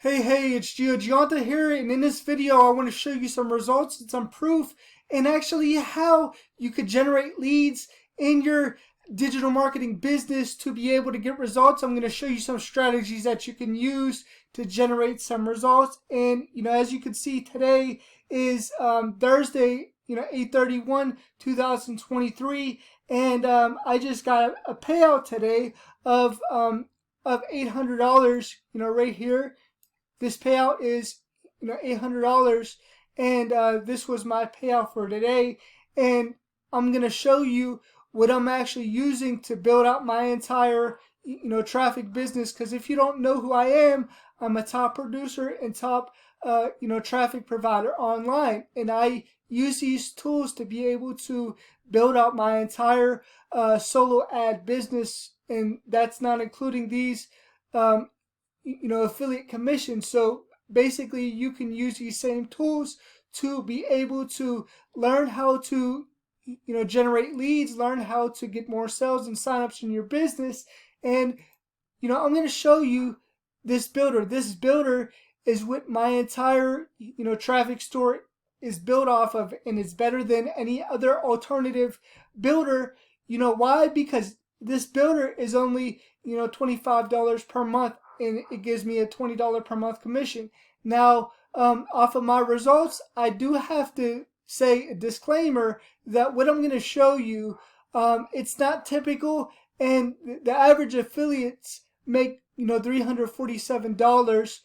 Hey, it's Gianta here, and in this video I want to show you some results and some proof and actually how you could generate leads in your digital marketing business to be able to get results. I'm going to show you some strategies that you can use to generate some results. And as you can see, today is Thursday, 8/31/2023, and I just got a payout today of $800, right here. This payout is $800, and this was my payout for today. And I'm gonna show you what I'm actually using to build out my entire traffic business. Because if you don't know who I am, I'm a top producer and top traffic provider online, and I use these tools to be able to build out my entire solo ad business, and that's not including these affiliate commission. So basically you can use these same tools to be able to learn how to generate leads, learn how to get more sales and signups in your business. And I'm going to show you this builder. This builder is what my entire traffic store is built off of, and it's better than any other alternative builder. Why? Because this builder is only $25 per month, and it gives me a $20 per month commission. Now, off of my results, I do have to say a disclaimer that what I'm going to show you, it's not typical, and the average affiliates make $347,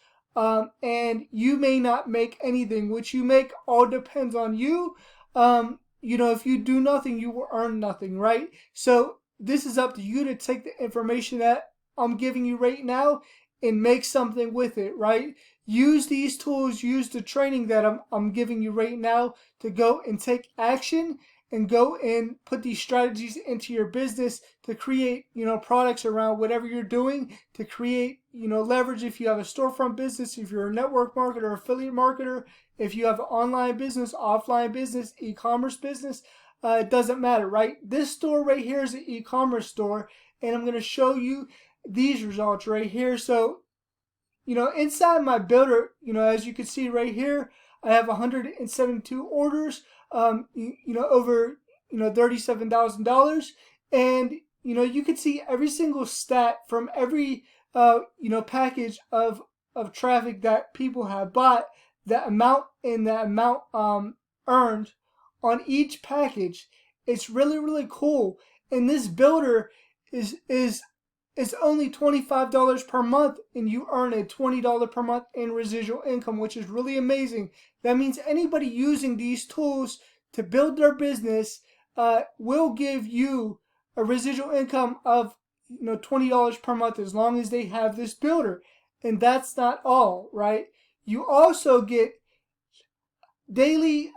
and you may not make anything. What you make all depends on you. If you do nothing, you will earn nothing, right? So this is up to you to take the information that I'm giving you right now and make something with it, right? Use these tools, use the training that I'm giving you right now to go and take action and go and put these strategies into your business to create, products around whatever you're doing, to create, leverage if you have a storefront business, if you're a network marketer, affiliate marketer, if you have an online business, offline business, e-commerce business, it doesn't matter, right? This store right here is an e-commerce store, and I'm going to show you these results right here. So, inside my builder, as you can see right here, I have 172 orders, over, $37,000. And, you can see every single stat from every, package of traffic that people have bought, the amount and the amount, earned on each package. It's really, really cool. And this builder is only $25 per month, and you earn a $20 per month in residual income, which is really amazing. That means anybody using these tools to build their business will give you a residual income of $20 per month as long as they have this builder. And that's not all, right? You also get daily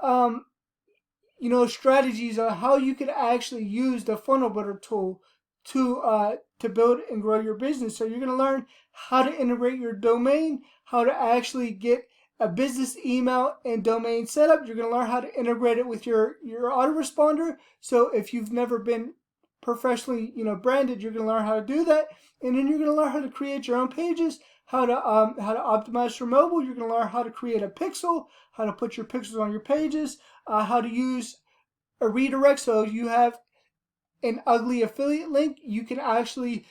strategies on how you can actually use the funnel builder tool to build and grow your business. So you're going to learn how to integrate your domain, how to actually get a business email and domain setup. You're going to learn how to integrate it with your autoresponder. So if you've never been professionally branded, you're going to learn how to do that. And then you're going to learn how to create your own pages, how to optimize for mobile. You're going to learn how to create a pixel, how to put your pixels on your pages, how to use a redirect. So if you have an ugly affiliate link, you can actually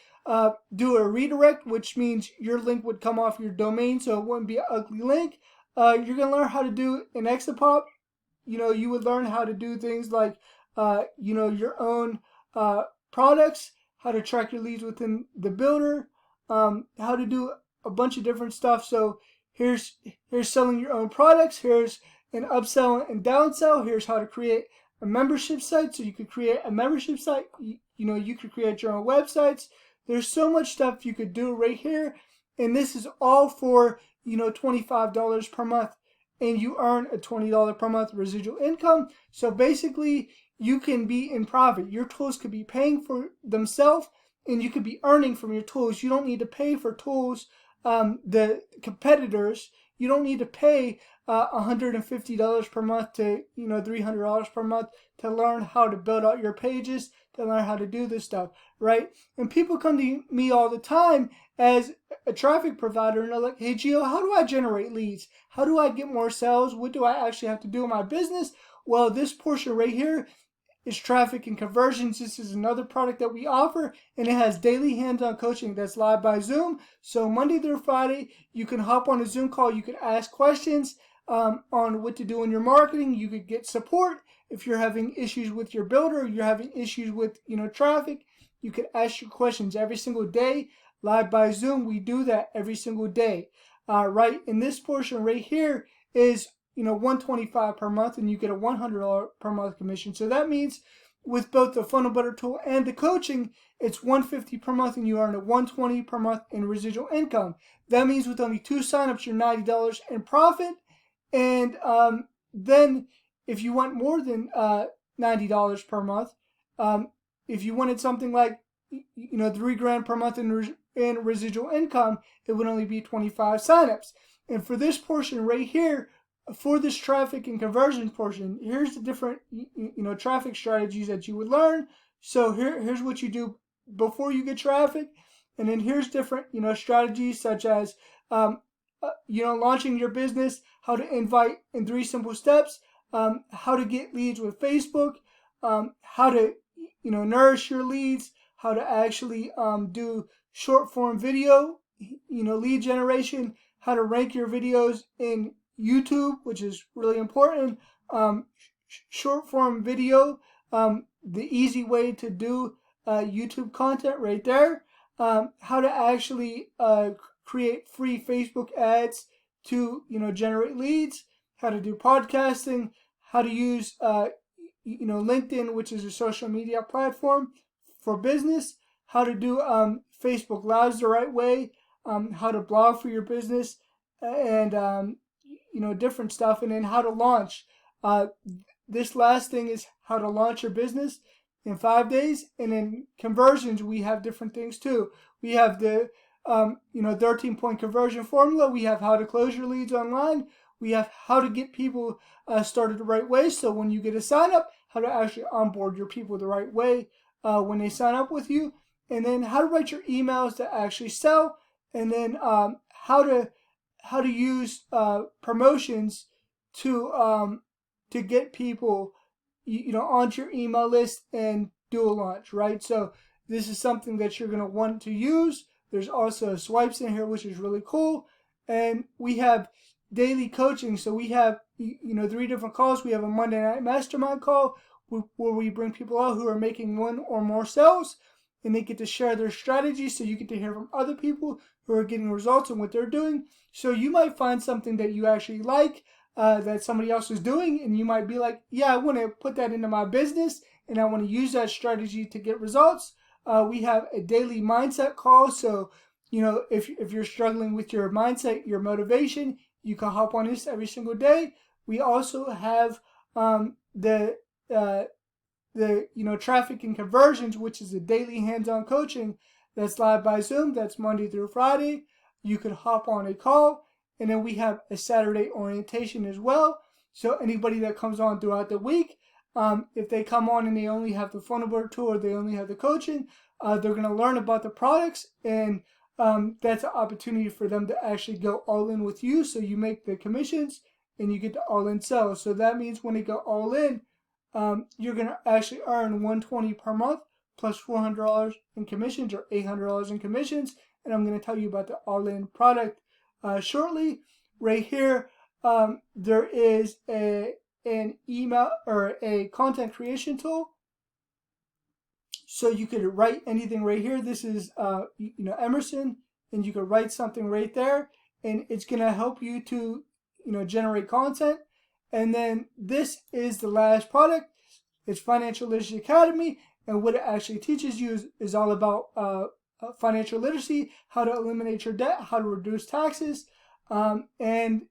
do a redirect, which means your link would come off your domain, so it wouldn't be an ugly link. You're going to learn how to do an exapop. You would learn how to do things like, your own products, how to track your leads within the builder, how to do a bunch of different stuff. So here's selling your own products. Here's an upsell and downsell. Here's how to create a membership site. So you could create a membership site. You could create your own websites. There's so much stuff you could do right here, and this is all for $25 per month, and you earn a $20 per month residual income. So basically, you can be in profit. Your tools could be paying for themselves, and you could be earning from your tools. You don't need to pay for tools. The competitors, you don't need to pay $150 per month to $300 per month to learn how to build out your pages, to learn how to do this stuff, right? And people come to me all the time as a traffic provider and they're like, hey Gio, how do I generate leads? How do I get more sales? What do I actually have to do in my business? Well, this portion right here is traffic and conversions. This is another product that we offer, and it has daily hands-on coaching that's live by Zoom. So Monday through Friday, you can hop on a Zoom call. You can ask questions on what to do in your marketing. You could get support if you're having issues with your builder. You're having issues with traffic. You can ask your questions every single day live by Zoom. We do that every single day. Right in this portion right here is $125 per month, and you get a $100 per month commission. So that means with both the funnel builder tool and the coaching, it's $150 per month, and you earn a $120 per month in residual income. That means with only 2 signups, you're $90 in profit. And then if you want more than $90 per month, if you wanted something like $3,000 per month in residual income, it would only be 25 signups. And for this portion right here, for this traffic and conversion portion, here's the different traffic strategies that you would learn. So here's what you do before you get traffic, and then here's different strategies such as launching your business, how to invite in 3 simple steps, how to get leads with Facebook, how to nourish your leads, how to actually do short form video, lead generation, how to rank your videos in YouTube, which is really important. Short form video, the easy way to do YouTube content right there. How to actually create free Facebook ads to generate leads. How to do podcasting. How to use LinkedIn, which is a social media platform for business. How to do Facebook Lives the right way. How to blog for your business, and different stuff, and then how to launch. This last thing is how to launch your business in 5 days. And in conversions, we have different things too. We have the 13-point conversion formula. We have how to close your leads online. We have how to get people started the right way. So when you get a sign up, how to actually onboard your people the right way when they sign up with you. And then how to write your emails to actually sell. And then how to use promotions to get people onto your email list and do a launch, right? So this is something that you're going to want to use. There's also swipes in here, which is really cool. And we have daily coaching. So we have 3 different calls. We have a Monday night mastermind call where we bring people out who are making 1 or more sales, and they get to share their strategies. So you get to hear from other people who are getting results and what they're doing. So you might find something that you actually like that somebody else is doing, and you might be like, yeah, I want to put that into my business, and I want to use that strategy to get results. We have a daily mindset call. So if you're struggling with your mindset, your motivation, you can hop on this every single day. We also have the traffic and conversions, which is a daily hands-on coaching that's live by Zoom. That's Monday through Friday. You could hop on a call. And then we have a Saturday orientation as well. So anybody that comes on throughout the week, if they come on and they only have the funnel builder tool or they only have the coaching, they're going to learn about the products, and that's an opportunity for them to actually go all in with you. So you make the commissions and you get the all in sales. So that means when they go all in, you're going to actually earn $120 per month plus $400 in commissions, or $800 in commissions. And I'm going to tell you about the all in product shortly. Right here, there is an email or a content creation tool. So you could write anything right here. This is Emerson, and you could write something right there, and it's going to help you to generate content. And then this is the last product. It's Financial Literacy Academy, and what it actually teaches you is all about financial literacy, how to eliminate your debt, how to reduce taxes, and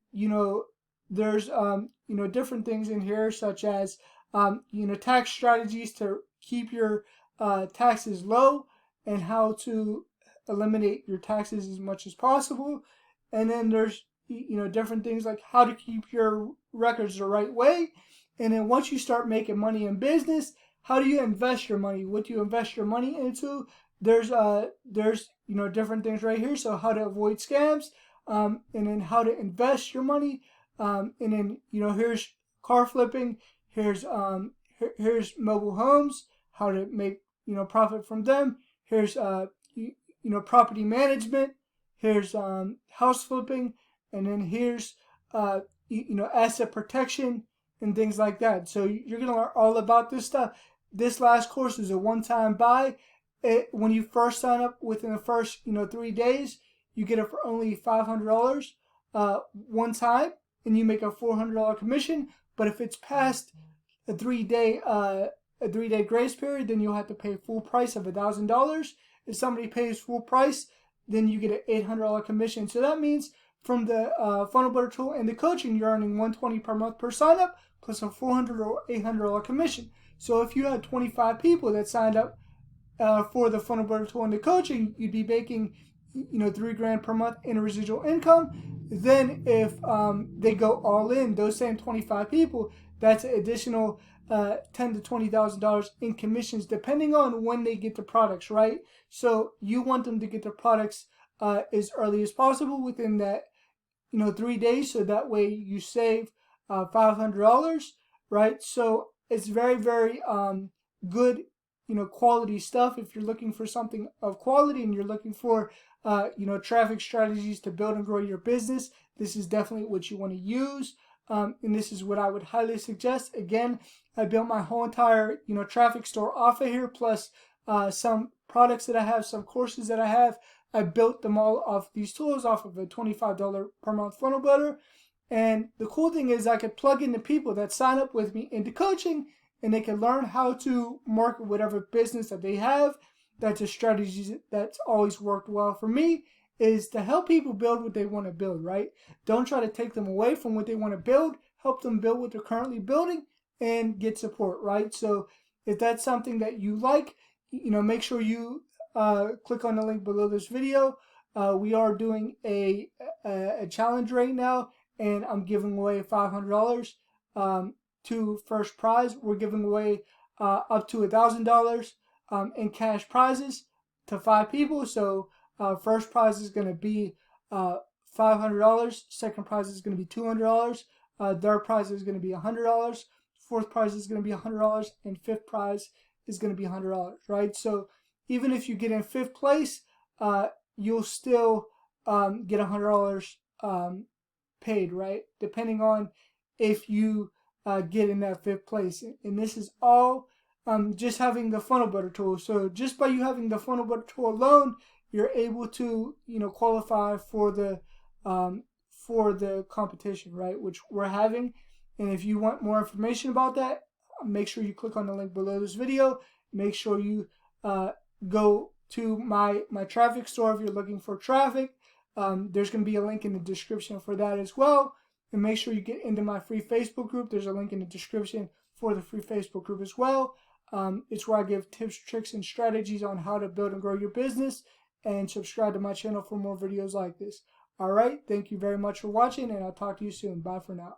there's different things in here such as tax strategies to keep your taxes low, and how to eliminate your taxes as much as possible. And then there's different things like how to keep your records the right way. And then once you start making money in business, how do you invest your money? What do you invest your money into? There's different things right here. So how to avoid scams, and then how to invest your money, and then here's car flipping, here's here's mobile homes, how to make profit from them. Here's property management. Here's house flipping, and then here's asset protection and things like that. So you're gonna learn all about this stuff. This last course is a one-time buy. When you first sign up, within the first 3 days, you get it for only $500 one time, and you make a $400 commission. But if it's past a 3-day grace period, then you'll have to pay full price of $1,000. If somebody pays full price, then you get an $800 commission. So that means from the funnel builder tool and the coaching, you're earning $120 per month per sign up, plus a $400 or $800 commission. So if you had 25 people that signed up for the funnel builder tool and the coaching, you'd be making $3,000 per month in residual income. Then if they go all in, those same 25 people, that's an additional $10,000 to $20,000 in commissions, depending on when they get the products, right? So you want them to get the products as early as possible within that 3 days, so that way you save $500, right? So it's very, very good quality stuff. If you're looking for something of quality and you're looking for traffic strategies to build and grow your business, this is definitely what you want to use. And this is what I would highly suggest. Again, I built my whole entire traffic store off of here, plus some products that I have, some courses that I have. I built them all off these tools, off of a $25 per month funnel builder. And the cool thing is I could plug in the people that sign up with me into coaching, and they can learn how to market whatever business that they have. That's a strategy that's always worked well for me, is to help people build what they want to build, right? Don't try to take them away from what they want to build. Help them build what they're currently building and get support, right? So if that's something that you like, make sure you click on the link below this video. We are doing a challenge right now, and I'm giving away $500 to first prize. We're giving away up to $1,000 in cash prizes to 5 people. So first prize is going to be $500. Second prize is going to be $200. Third prize is going to be $100. Fourth prize is going to be $100, and fifth prize is going to be $100. Right? So even if you get in 5th place, you'll still get $100 paid. Right? Depending on if you get in that 5th place. And this is all just having the funnel builder tool. So just by you having the funnel builder tool alone, you're able to qualify for the competition, right, which we're having. And if you want more information about that, make sure you click on the link below this video. Make sure you go to my traffic store if you're looking for traffic. There's going to be a link in the description for that as well. And make sure you get into my free Facebook group. There's a link in the description for the free Facebook group as well. It's where I give tips, tricks, and strategies on how to build and grow your business. And subscribe to my channel for more videos like this. All right, thank you very much for watching, and I'll talk to you soon. Bye for now.